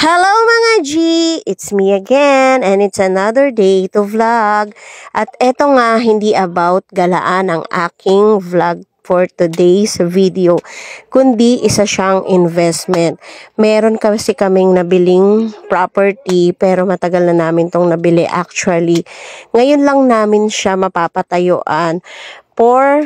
Hello mga G! It's me again and it's another day to vlog. At eto nga, hindi about galaan ang aking vlog for today's video, kundi isa siyang investment. Meron kasi kaming nabiling property pero matagal na namin tong nabili actually. Ngayon lang namin siya mapapatayuan for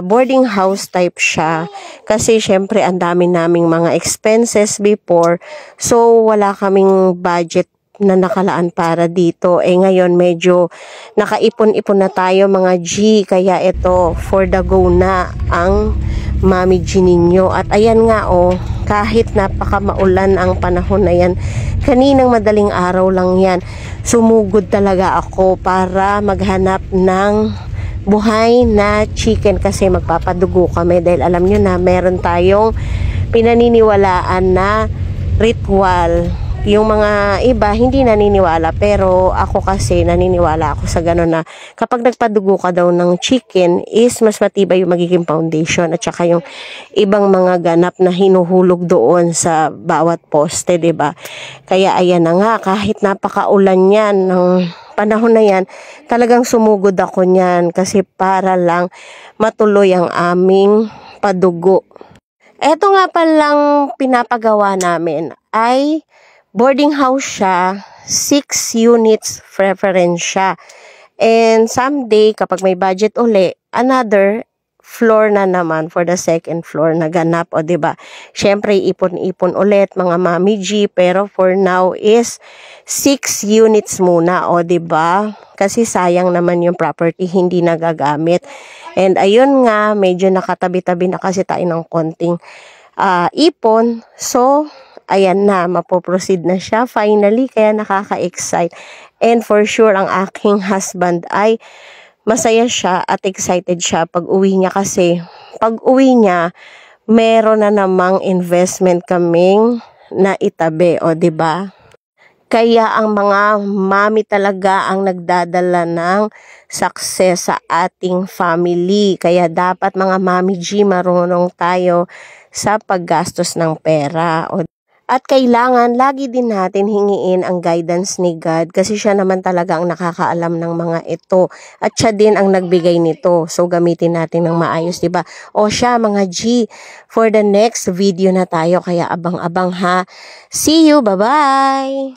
boarding house type siya kasi syempre ang dami naming mga expenses before, so wala kaming budget na nakalaan para dito. Ngayon medyo nakaipon-ipon na tayo mga G, kaya ito for the go na ang Mami G ninyo. At ayan nga kahit napaka maulan ang panahon na yan, kaninang madaling araw lang yan, sumugod talaga ako para maghanap ng buhay na chicken kasi magpapadugo kami dahil alam nyo na meron tayong pinaniniwalaan na ritual. Yung mga iba hindi naniniwala pero ako kasi naniniwala ako sa gano'n na kapag nagpadugo ka daw ng chicken is mas matibay yung magiging foundation at saka yung ibang mga ganap na hinuhulog doon sa bawat poste, 'di ba? Kaya ayan na nga, kahit napakaulan yan ng panahon na yan, talagang sumugod ako niyan kasi para lang matuloy ang aming padugo. Eto nga palang pinapagawa namin ay boarding house siya, 6 units preference siya. And someday, kapag may budget uli, another floor na naman for the second floor na ganap, o diba? Syempre, ipon-ipon ulit mga Mami G, pero for now is 6 units muna, o diba? Kasi sayang naman yung property, hindi nagagamit. And ayun nga, medyo nakatabi-tabi na kasi tayo ng konting ipon. So, ayan na, mapoproceed na siya finally, kaya nakaka-excite. And for sure, ang aking husband ay masaya siya at excited siya pag uwi niya kasi pag uwi niya, meron na namang investment kaming na itabi, o diba? Kaya ang mga mami talaga ang nagdadala ng success sa ating family. Kaya dapat mga Mami G, marunong tayo sa paggastos ng pera. At kailangan lagi din natin hingiin ang guidance ni God kasi siya naman talaga ang nakakaalam ng mga ito. At siya din ang nagbigay nito. So gamitin natin ng maayos, 'di ba? O siya mga G, for the next video na tayo, kaya abang-abang ha. See you, bye-bye!